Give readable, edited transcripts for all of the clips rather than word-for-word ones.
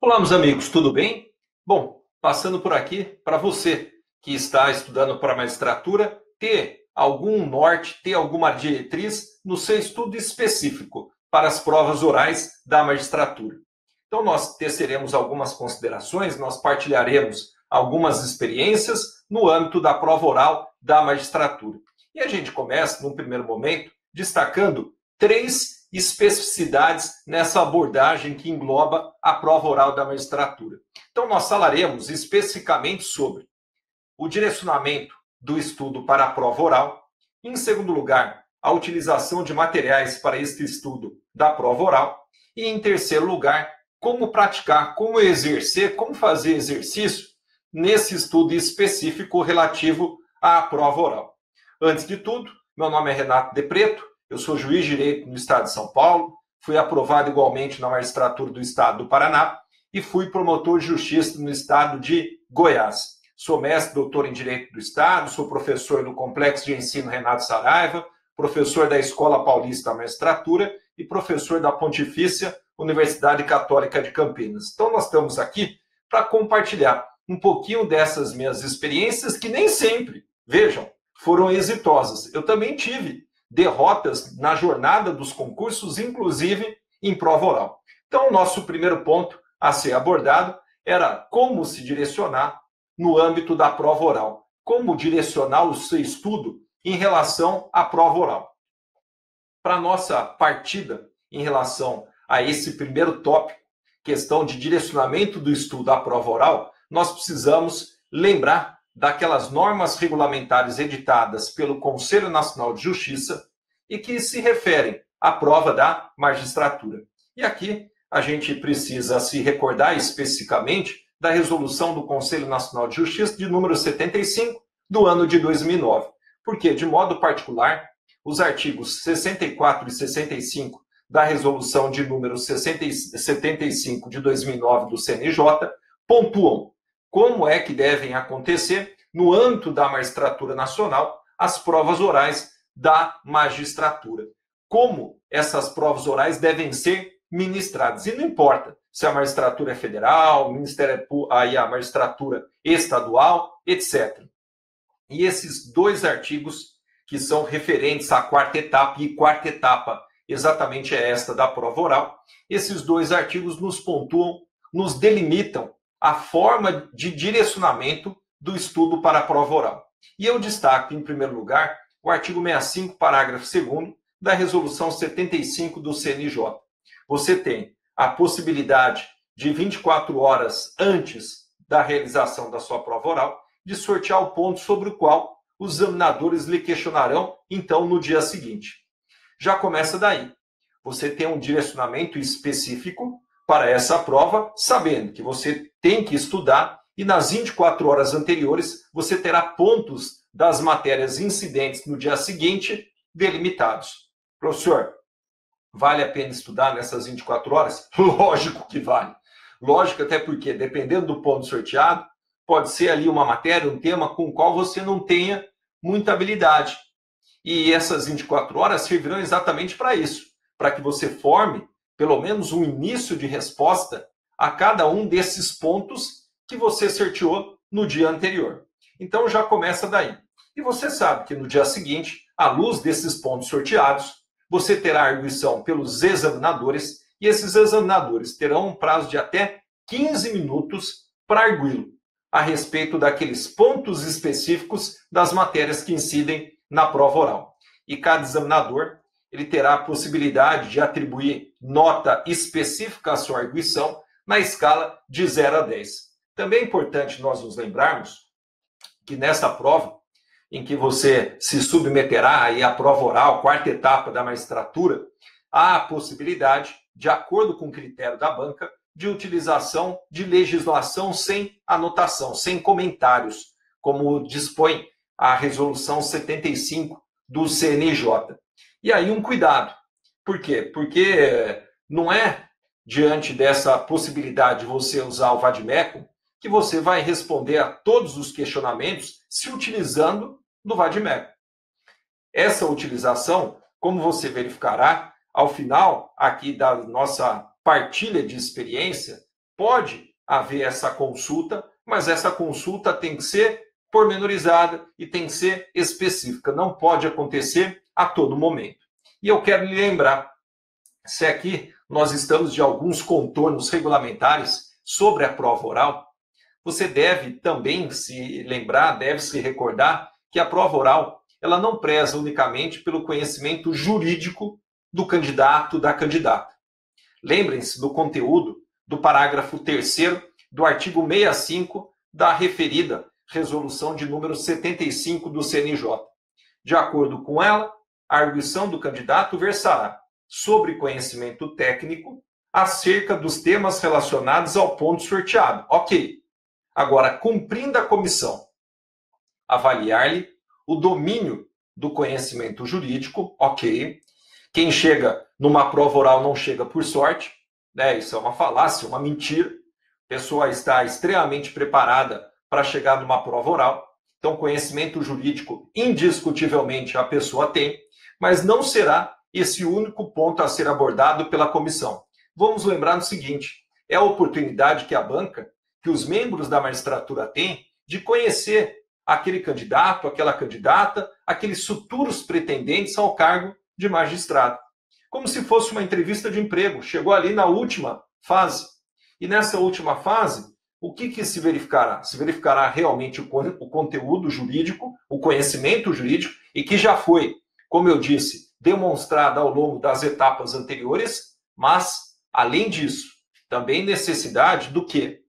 Olá, meus amigos, tudo bem? Bom, passando por aqui, para você que está estudando para a magistratura, ter algum norte, ter alguma diretriz no seu estudo específico para as provas orais da magistratura. Então, nós teceremos algumas considerações, nós partilharemos algumas experiências no âmbito da prova oral da magistratura. E a gente começa, num primeiro momento, destacando três especificidades nessa abordagem que engloba a prova oral da magistratura. Então, nós falaremos especificamente sobre o direcionamento do estudo para a prova oral. Em segundo lugar, a utilização de materiais para este estudo da prova oral. E, em terceiro lugar, como praticar, como exercer, como fazer exercício nesse estudo específico relativo à prova oral. Antes de tudo, meu nome é Renato De Preto, eu sou juiz de direito no estado de São Paulo, fui aprovado igualmente na magistratura do estado do Paraná e fui promotor de justiça no estado de Goiás. Sou mestre doutor em direito do estado, sou professor do Complexo de Ensino Renato Saraiva, professor da Escola Paulista da Magistratura e professor da Pontifícia Universidade Católica de Campinas. Então, nós estamos aqui para compartilhar um pouquinho dessas minhas experiências que nem sempre, vejam, foram exitosas. Eu também tive derrotas na jornada dos concursos, inclusive em prova oral. Então, o nosso primeiro ponto a ser abordado era como se direcionar no âmbito da prova oral. Como direcionar o seu estudo em relação à prova oral. Para a nossa partida em relação a esse primeiro tópico, questão de direcionamento do estudo à prova oral, nós precisamos lembrar daquelas normas regulamentares editadas pelo Conselho Nacional de Justiça e que se referem à prova da magistratura. E aqui a gente precisa se recordar especificamente da resolução do Conselho Nacional de Justiça de número 75 do ano de 2009, porque, de modo particular, os artigos 64 e 65 da resolução de número 75 de 2009 do CNJ pontuam como é que devem acontecer, no âmbito da magistratura nacional, as provas orais da magistratura. Como essas provas orais devem ser ministradas. E não importa se a magistratura é federal, aí a magistratura estadual, etc. E esses dois artigos que são referentes à quarta etapa, e quarta etapa exatamente é esta da prova oral, esses dois artigos nos pontuam, nos delimitam a forma de direcionamento do estudo para a prova oral. E eu destaco, em primeiro lugar, o artigo 65, parágrafo 2º, da resolução 75 do CNJ. Você tem a possibilidade de 24 horas antes da realização da sua prova oral, de sortear o ponto sobre o qual os examinadores lhe questionarão, então, no dia seguinte. Já começa daí. Você tem um direcionamento específico para essa prova, sabendo que você tem que estudar e nas 24 horas anteriores você terá pontos das matérias incidentes no dia seguinte delimitados. Professor, vale a pena estudar nessas 24 horas? Lógico que vale. Lógico, até porque, dependendo do ponto sorteado, pode ser ali uma matéria, um tema com o qual você não tenha muita habilidade. E essas 24 horas servirão exatamente para isso, para que você forme pelo menos um início de resposta a cada um desses pontos que você sorteou no dia anterior. Então já começa daí. E você sabe que no dia seguinte, à luz desses pontos sorteados, você terá arguição pelos examinadores e esses examinadores terão um prazo de até 15 minutos para arguí-lo a respeito daqueles pontos específicos das matérias que incidem na prova oral. E cada examinador ele terá a possibilidade de atribuir nota específica à sua arguição na escala de 0 a 10. Também é importante nós nos lembrarmos que nessa prova, em que você se submeterá aí à prova oral, quarta etapa da magistratura, há a possibilidade, de acordo com o critério da banca, de utilização de legislação sem anotação, sem comentários, como dispõe a resolução 75 do CNJ. E aí um cuidado. Por quê? Porque não é diante dessa possibilidade de você usar o vade-mecum que você vai responder a todos os questionamentos se utilizando do vade-mecum. Essa utilização, como você verificará, ao final aqui da nossa partilha de experiência, pode haver essa consulta, mas essa consulta tem que ser pormenorizada e tem que ser específica. Não pode acontecer a todo momento. E eu quero lhe lembrar, se aqui nós estamos de alguns contornos regulamentares sobre a prova oral, você deve também se lembrar, deve se recordar que a prova oral ela não preza unicamente pelo conhecimento jurídico do candidato, da candidata. Lembrem-se do conteúdo do parágrafo 3º do artigo 65 da referida resolução de número 75 do CNJ. De acordo com ela, a arguição do candidato versará sobre conhecimento técnico acerca dos temas relacionados ao ponto sorteado. Ok. Agora, cumprindo a comissão avaliar-lhe o domínio do conhecimento jurídico, ok. Quem chega numa prova oral não chega por sorte, né? Isso é uma falácia, uma mentira. A pessoa está extremamente preparada para chegar numa prova oral. Então, conhecimento jurídico, indiscutivelmente, a pessoa tem, mas não será esse único ponto a ser abordado pela comissão. Vamos lembrar do seguinte, é a oportunidade que a banca, que os membros da magistratura têm, de conhecer aquele candidato, aquela candidata, aqueles futuros pretendentes ao cargo de magistrado. Como se fosse uma entrevista de emprego. Chegou ali na última fase. E nessa última fase, o que se verificará? Se verificará realmente o conteúdo jurídico, o conhecimento jurídico, e que já foi, como eu disse, demonstrado ao longo das etapas anteriores, mas, além disso, também necessidade do quê?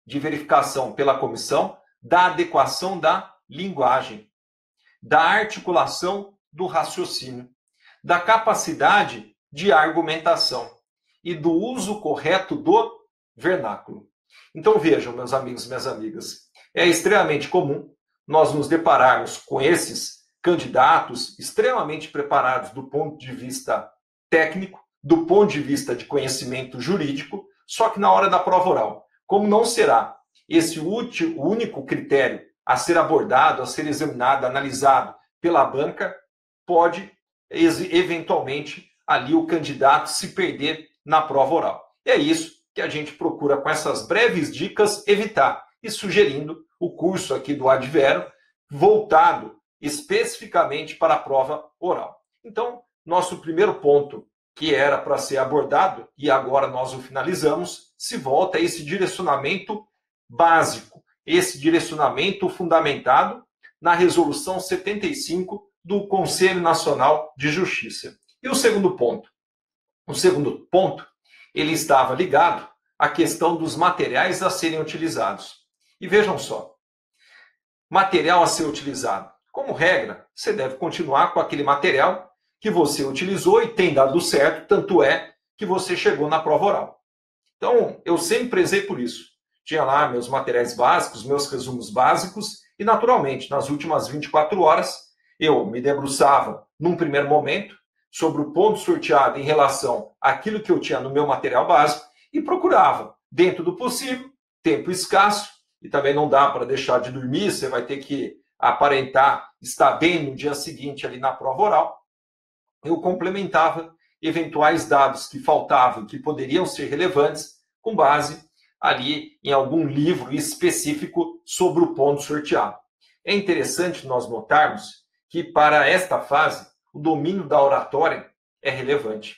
De verificação pela comissão da adequação da linguagem, da articulação do raciocínio, da capacidade de argumentação e do uso correto do vernáculo. Então vejam, meus amigos e minhas amigas, é extremamente comum nós nos depararmos com esses candidatos extremamente preparados do ponto de vista técnico, do ponto de vista de conhecimento jurídico, só que na hora da prova oral, como não será esse o único critério a ser abordado, a ser examinado, analisado pela banca, pode, eventualmente, ali o candidato se perder na prova oral. E é isso que a gente procura, com essas breves dicas, evitar. E sugerindo o curso aqui do Advero, voltado especificamente para a prova oral. Então, nosso primeiro ponto, que era para ser abordado, e agora nós o finalizamos, se volta a esse direcionamento básico, esse direcionamento fundamentado na Resolução 75 do Conselho Nacional de Justiça. E o segundo ponto? O segundo ponto, ele estava ligado à questão dos materiais a serem utilizados. E vejam só, material a ser utilizado. Como regra, você deve continuar com aquele material que você utilizou e tem dado certo, tanto é que você chegou na prova oral. Então, eu sempre prezei por isso. Tinha lá meus materiais básicos, meus resumos básicos, e naturalmente, nas últimas 24 horas, eu me debruçava, num primeiro momento, sobre o ponto sorteado em relação àquilo que eu tinha no meu material básico e procurava, dentro do possível, tempo escasso, e também não dá para deixar de dormir, você vai ter que aparentar estar bem no dia seguinte ali na prova oral. Eu complementava eventuais dados que faltavam, que poderiam ser relevantes, com base ali em algum livro específico sobre o ponto sorteado. É interessante nós notarmos que para esta fase, o domínio da oratória é relevante.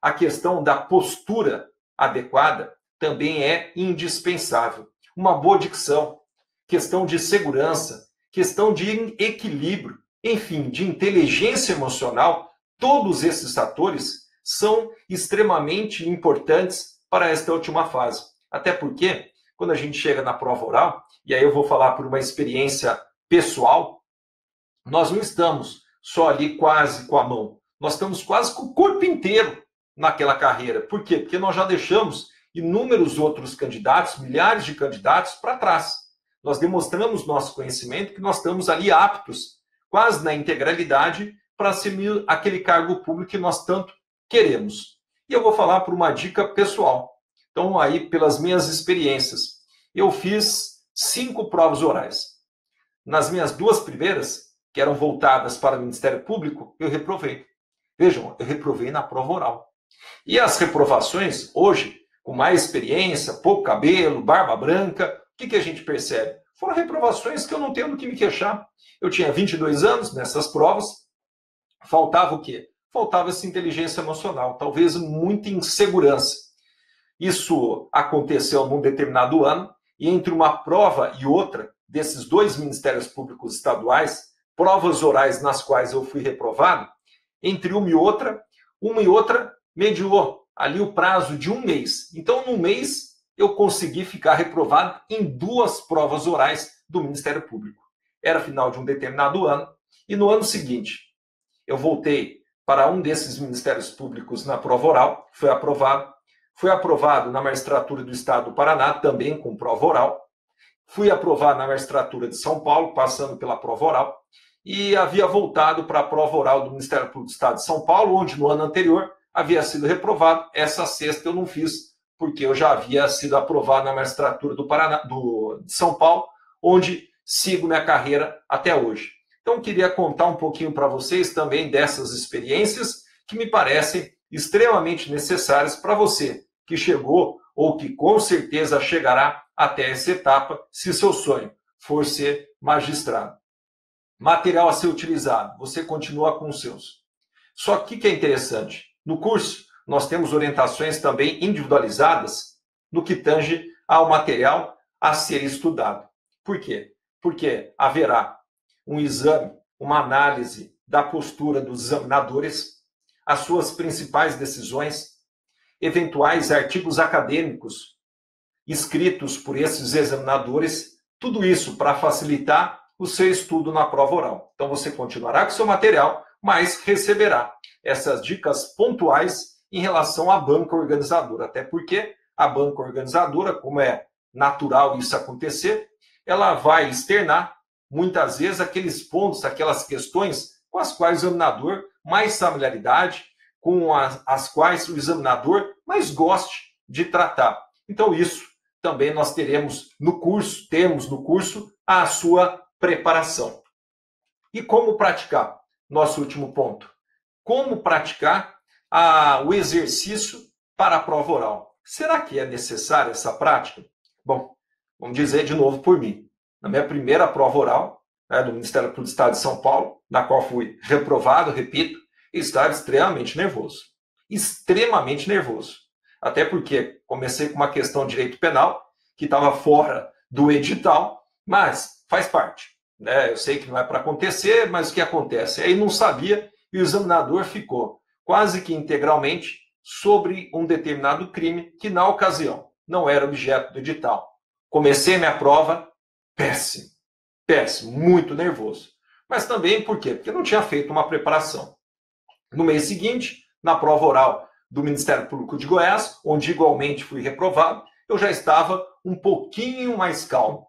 A questão da postura adequada também é indispensável. Uma boa dicção, questão de segurança, questão de equilíbrio, enfim, de inteligência emocional, todos esses fatores são extremamente importantes para esta última fase. Até porque, quando a gente chega na prova oral, e aí eu vou falar por uma experiência pessoal, nós não estamos só ali quase com a mão, nós estamos quase com o corpo inteiro naquela carreira. Por quê? Porque nós já deixamos inúmeros outros candidatos, milhares de candidatos para trás. Nós demonstramos nosso conhecimento, que nós estamos ali aptos, quase na integralidade, para assumir aquele cargo público que nós tanto queremos. E eu vou falar por uma dica pessoal. Então, aí, pelas minhas experiências, eu fiz 5 provas orais. Nas minhas 2 primeiras, que eram voltadas para o Ministério Público, eu reprovei. Vejam, eu reprovei na prova oral. E as reprovações, hoje, com mais experiência, pouco cabelo, barba branca, o que a gente percebe? Foram reprovações que eu não tenho do que me queixar. Eu tinha 22 anos nessas provas, faltava o quê? Faltava essa inteligência emocional, talvez muita insegurança. Isso aconteceu num determinado ano, e entre uma prova e outra, desses dois ministérios públicos estaduais, provas orais nas quais eu fui reprovado, entre uma e outra mediou ali o prazo de um mês. Então, num mês, eu consegui ficar reprovado em duas provas orais do Ministério Público. Era final de um determinado ano, e no ano seguinte, eu voltei para um desses ministérios públicos na prova oral, foi aprovado. Fui aprovado na magistratura do Estado do Paraná, também com prova oral. Fui aprovado na magistratura de São Paulo, passando pela prova oral. E havia voltado para a prova oral do Ministério Público do Estado de São Paulo, onde no ano anterior havia sido reprovado. Essa sexta eu não fiz, porque eu já havia sido aprovado na magistratura do Paraná, de São Paulo, onde sigo minha carreira até hoje. Então, queria contar um pouquinho para vocês também dessas experiências que me parecem extremamente necessárias para você que chegou ou que com certeza chegará até essa etapa, se seu sonho for ser magistrado. Material a ser utilizado, você continua com os seus. Só que o que é interessante? No curso, nós temos orientações também individualizadas no que tange ao material a ser estudado. Por quê? Porque haverá um exame, uma análise da postura dos examinadores, as suas principais decisões, eventuais artigos acadêmicos escritos por esses examinadores, tudo isso para facilitar o seu estudo na prova oral. Então você continuará com seu material, mas receberá essas dicas pontuais em relação à banca organizadora, até porque a banca organizadora, como é natural isso acontecer, ela vai externar muitas vezes aqueles pontos, aquelas questões com as quais o examinador mais familiaridade, com as quais o examinador mais goste de tratar. Então isso também nós temos no curso a sua preparação. E como praticar? Nosso último ponto. Como praticar o exercício para a prova oral? Será que é necessária essa prática? Bom, vamos dizer de novo por mim. Na minha primeira prova oral, do Ministério Público do Estado de São Paulo, na qual fui reprovado, repito, estava extremamente nervoso. Extremamente nervoso. Até porque comecei com uma questão de direito penal, que estava fora do edital, mas faz parte. Eu sei que não é para acontecer, mas o que acontece? Aí não sabia e o examinador ficou quase que integralmente sobre um determinado crime que, na ocasião, não era objeto do edital. Comecei minha prova, péssimo, muito nervoso. Mas também por quê? Porque eu não tinha feito uma preparação. No mês seguinte, na prova oral do Ministério Público de Goiás, onde igualmente fui reprovado, eu já estava um pouquinho mais calmo.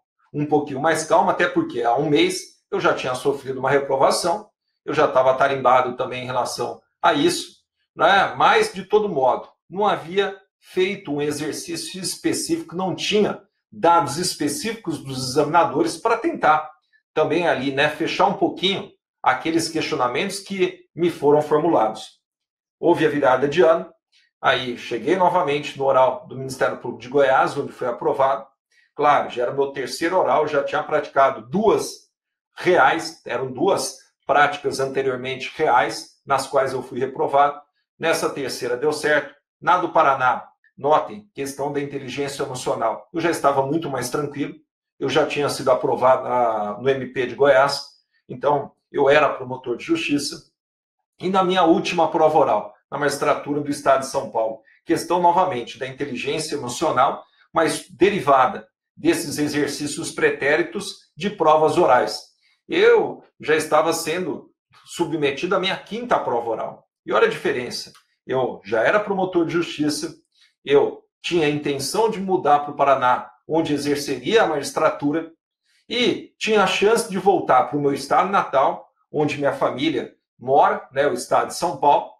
Até porque há um mês eu já tinha sofrido uma reprovação, eu já estava tarimbado também em relação a isso, né? Mas, de todo modo, não havia feito um exercício específico, não tinha dados específicos dos examinadores para tentar também ali, fechar um pouquinho aqueles questionamentos que me foram formulados. Houve a virada de ano, aí cheguei novamente no oral do Ministério Público de Goiás, onde foi aprovado. Claro, já era meu terceiro oral, já tinha praticado duas reais, eram duas práticas anteriormente reais, nas quais eu fui reprovado. Nessa terceira deu certo. Na do Paraná, notem, questão da inteligência emocional. Eu já estava muito mais tranquilo, eu já tinha sido aprovado no MP de Goiás, então eu era promotor de justiça. E na minha última prova oral, na magistratura do Estado de São Paulo, questão novamente da inteligência emocional, mas derivada desses exercícios pretéritos de provas orais. Eu já estava sendo submetido à minha quinta prova oral. E olha a diferença. Eu já era promotor de justiça, eu tinha a intenção de mudar para o Paraná, onde exerceria a magistratura, e tinha a chance de voltar para o meu estado natal, onde minha família mora, o estado de São Paulo,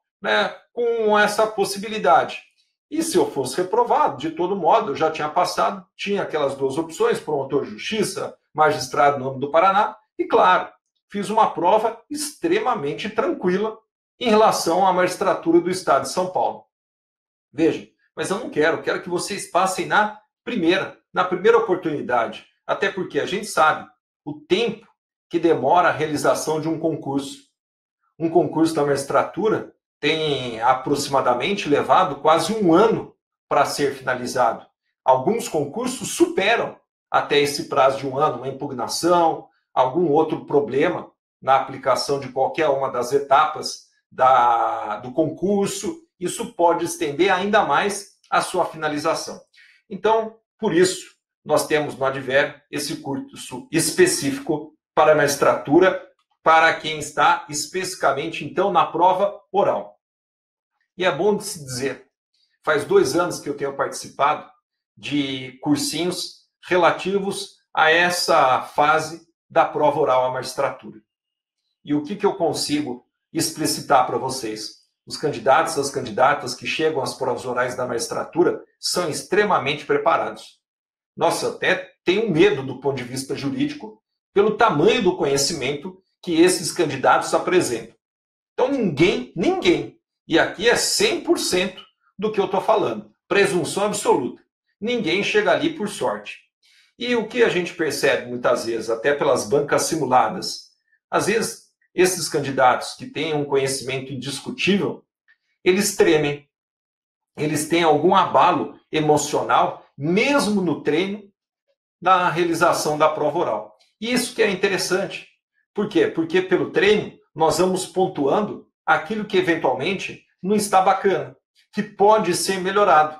com essa possibilidade. E se eu fosse reprovado, de todo modo, eu já tinha passado, tinha aquelas duas opções, promotor de justiça, magistrado no nome do Paraná, e claro, fiz uma prova extremamente tranquila em relação à magistratura do Estado de São Paulo. Veja, mas eu não quero, quero que vocês passem na primeira oportunidade. Até porque a gente sabe o tempo que demora a realização de um concurso. Um concurso da magistratura tem aproximadamente levado quase um ano para ser finalizado. Alguns concursos superam até esse prazo de um ano, uma impugnação, algum outro problema na aplicação de qualquer uma das etapas do concurso. Isso pode estender ainda mais a sua finalização. Então, por isso, nós temos no Advério esse curso específico para a magistratura, para quem está especificamente, então, na prova oral. E é bom de se dizer, faz 2 anos que eu tenho participado de cursinhos relativos a essa fase da prova oral à magistratura. E o que eu consigo explicitar para vocês? Os candidatos e as candidatas que chegam às provas orais da magistratura são extremamente preparados. Nossa, até tenho medo do ponto de vista jurídico pelo tamanho do conhecimento que esses candidatos apresentam. Então ninguém, e aqui é 100% do que eu estou falando, presunção absoluta. Ninguém chega ali por sorte. E o que a gente percebe muitas vezes, até pelas bancas simuladas, às vezes esses candidatos que têm um conhecimento indiscutível, eles tremem, eles têm algum abalo emocional, mesmo no treino da realização da prova oral. E isso que é interessante. Por quê? Porque pelo treino nós vamos pontuando aquilo que eventualmente não está bacana, que pode ser melhorado.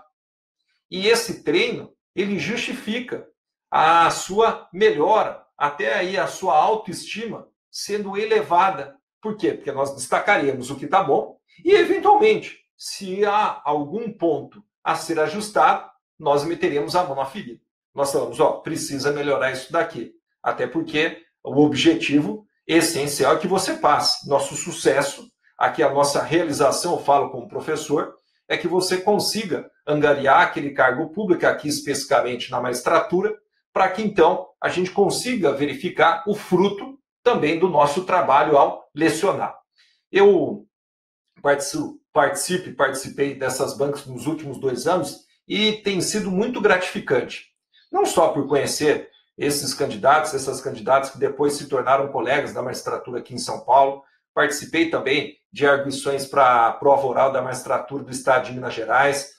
E esse treino, ele justifica a sua melhora, até aí a sua autoestima sendo elevada. Por quê? Porque nós destacaremos o que está bom e, eventualmente, se há algum ponto a ser ajustado, nós meteremos a mão na ferida. Nós falamos, precisa melhorar isso daqui. Até porque o objetivo essencial é que você passe. Nosso sucesso, aqui a nossa realização, eu falo como professor, é que você consiga angariar aquele cargo público, aqui especificamente na magistratura, para que então a gente consiga verificar o fruto também do nosso trabalho ao lecionar. Eu participei dessas bancas nos últimos 2 anos e tem sido muito gratificante. Não só por conhecer esses candidatos, essas candidatas que depois se tornaram colegas da magistratura aqui em São Paulo, participei também de arguições para a prova oral da magistratura do Estado de Minas Gerais,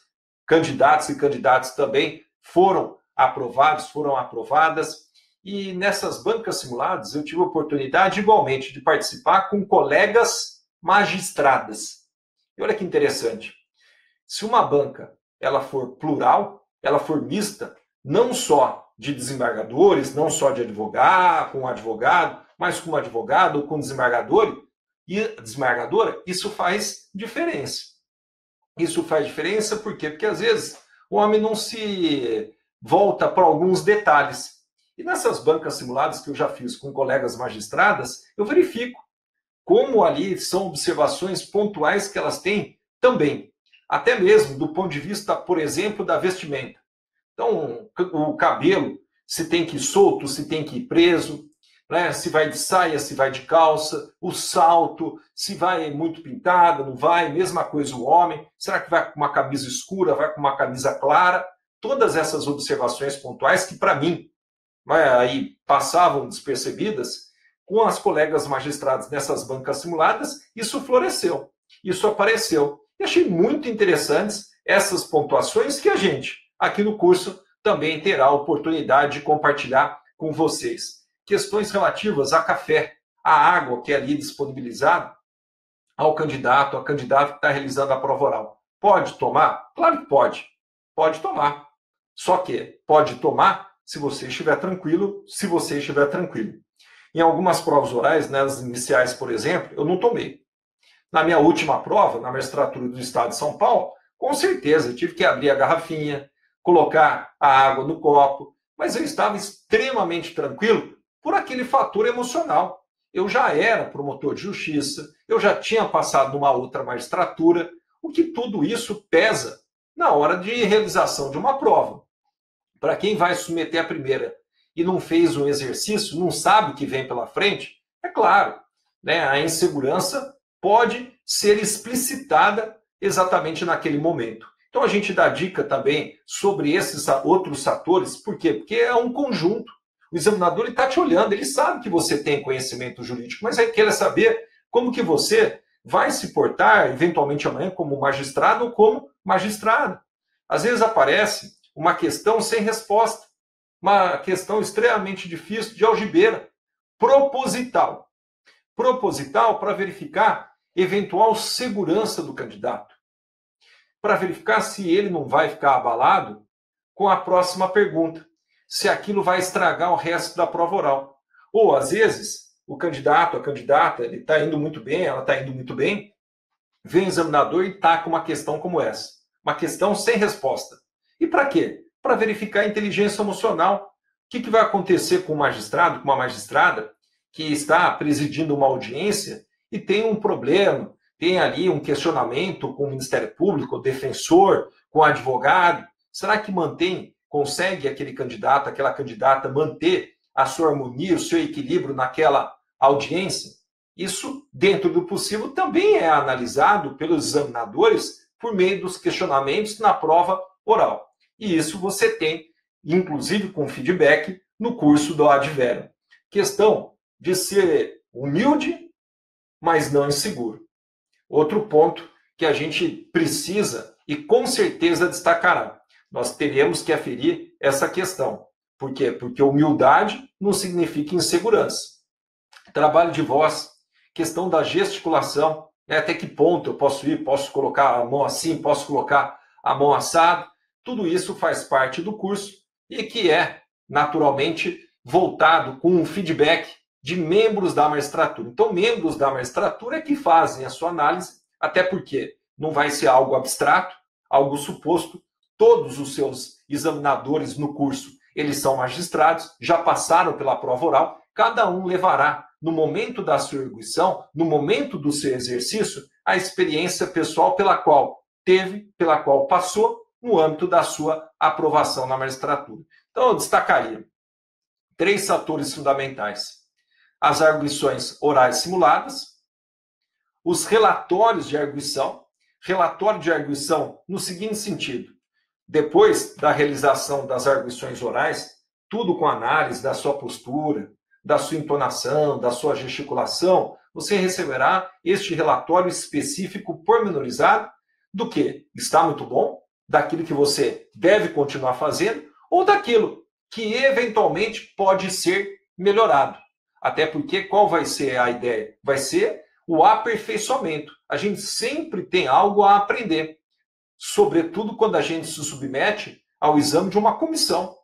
candidatos e candidatas também foram aprovados, foram aprovadas, e nessas bancas simuladas eu tive a oportunidade igualmente de participar com colegas magistradas. E olha que interessante, se uma banca ela for plural, ela for mista, não só de desembargadores, não só de advogado, com advogado, mas com advogado ou com desembargador e desembargadora, isso faz diferença. Isso faz diferença por quê? Porque às vezes o homem não se volta para alguns detalhes. E nessas bancas simuladas que eu já fiz com colegas magistradas, eu verifico como ali são observações pontuais que elas têm também. Até mesmo do ponto de vista, por exemplo, da vestimenta. Então, o cabelo, se tem que ir solto, se tem que ir preso, né? Se vai de saia, se vai de calça, o salto, se vai muito pintado, não vai, mesma coisa o homem, será que vai com uma camisa escura, vai com uma camisa clara? Todas essas observações pontuais que, para mim, aí passavam despercebidas, com as colegas magistradas nessas bancas simuladas, isso floresceu, isso apareceu. E achei muito interessantes essas pontuações que a gente, aqui no curso, também terá a oportunidade de compartilhar com vocês. Questões relativas a café, a água que é ali disponibilizada ao candidato, a candidata que está realizando a prova oral. Pode tomar? Claro que pode. Pode tomar. Só que pode tomar se você estiver tranquilo, Em algumas provas orais, nas iniciais, por exemplo, eu não tomei. Na minha última prova, na magistratura do Estado de São Paulo, com certeza, eu tive que abrir a garrafinha, colocar a água no copo, mas eu estava extremamente tranquilo por aquele fator emocional. Eu já era promotor de justiça, eu já tinha passado numa outra magistratura, o que tudo isso pesa na hora de realização de uma prova. Para quem vai submeter a primeira e não fez um exercício, não sabe o que vem pela frente, é claro, né, a insegurança pode ser explicitada exatamente naquele momento. Então a gente dá dica também sobre esses outros fatores, por quê? Porque é um conjunto. O examinador está te olhando, ele sabe que você tem conhecimento jurídico, mas ele quer saber como que você vai se portar, eventualmente amanhã, como magistrado ou como magistrado. Às vezes aparece uma questão sem resposta, uma questão extremamente difícil, de algibeira, proposital. Proposital para verificar eventual segurança do candidato, para verificar se ele não vai ficar abalado com a próxima pergunta, se aquilo vai estragar o resto da prova oral. Ou, às vezes, o candidato, a candidata, ele está indo muito bem, ela está indo muito bem, vem o examinador e taca uma questão como essa, uma questão sem resposta. E para quê? Para verificar a inteligência emocional. O que vai acontecer com o magistrado, com uma magistrada, que está presidindo uma audiência e tem um problema, tem ali um questionamento com o Ministério Público, o defensor, com o advogado. Será que consegue aquele candidato, aquela candidata manter a sua harmonia, o seu equilíbrio naquela audiência? Isso, dentro do possível, também é analisado pelos examinadores por meio dos questionamentos na prova oral. E isso você tem, inclusive com feedback, no curso do Advério. Questão de ser humilde, mas não inseguro. Outro ponto que a gente precisa e com certeza destacará. Nós teremos que aferir essa questão. Por quê? Porque humildade não significa insegurança. Trabalho de voz, questão da gesticulação, até que ponto eu posso ir, posso colocar a mão assim, posso colocar a mão assado. Tudo isso faz parte do curso e que é, naturalmente, voltado com um feedback de membros da magistratura. Então, membros da magistratura é que fazem a sua análise, até porque não vai ser algo abstrato, algo suposto. Todos os seus examinadores no curso, eles são magistrados, já passaram pela prova oral, cada um levará, no momento da sua arguição, no momento do seu exercício, a experiência pessoal pela qual teve, pela qual passou, no âmbito da sua aprovação na magistratura. Então, eu destacaria 3 fatores fundamentais: as arguições orais simuladas, os relatórios de arguição. Relatório de arguição no seguinte sentido: depois da realização das arguições orais, tudo com análise da sua postura, da sua entonação, da sua gesticulação, você receberá este relatório específico pormenorizado do que está muito bom, daquilo que você deve continuar fazendo, ou daquilo que eventualmente pode ser melhorado. Até porque qual vai ser a ideia? Vai ser o aperfeiçoamento. A gente sempre tem algo a aprender, sobretudo quando a gente se submete ao exame de uma comissão,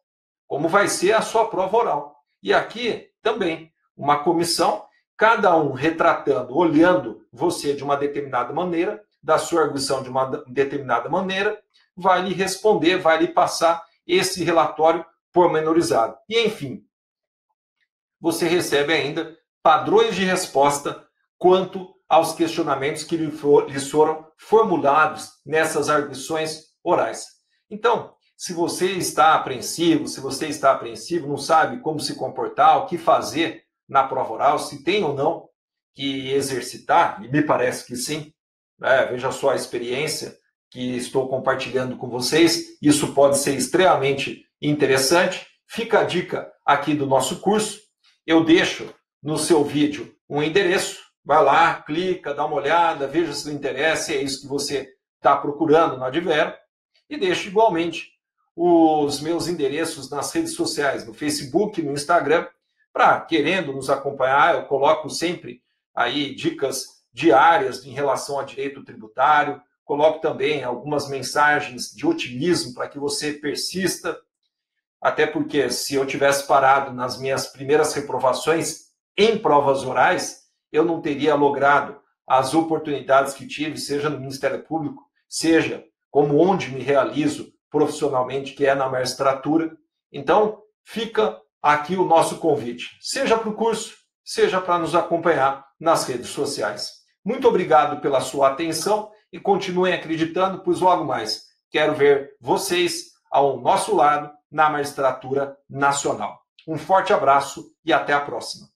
como vai ser a sua prova oral. E aqui também, uma comissão, cada um retratando, olhando você de uma determinada maneira, da sua arguição de uma determinada maneira, vai lhe responder, vai lhe passar esse relatório pormenorizado. E, enfim, você recebe ainda padrões de resposta quanto aos questionamentos que lhes foram formulados nessas arguições orais. Então, se você está apreensivo, não sabe como se comportar, o que fazer na prova oral, se tem ou não que exercitar, e me parece que sim, veja só a experiência que estou compartilhando com vocês, isso pode ser extremamente interessante. Fica a dica aqui do nosso curso. Eu deixo no seu vídeo um endereço, vai lá, clica, dá uma olhada, veja se lhe interessa, é isso que você está procurando no Advério, e deixo igualmente os meus endereços nas redes sociais, no Facebook, no Instagram, para, querendo nos acompanhar, eu coloco sempre aí dicas diárias em relação a direito tributário, coloco também algumas mensagens de otimismo para que você persista, até porque se eu tivesse parado nas minhas primeiras reprovações em provas orais, eu não teria logrado as oportunidades que tive, seja no Ministério Público, seja como onde me realizo profissionalmente, que é na magistratura. Então, fica aqui o nosso convite, seja para o curso, seja para nos acompanhar nas redes sociais. Muito obrigado pela sua atenção e continuem acreditando, pois logo mais quero ver vocês ao nosso lado na magistratura nacional. Um forte abraço e até a próxima.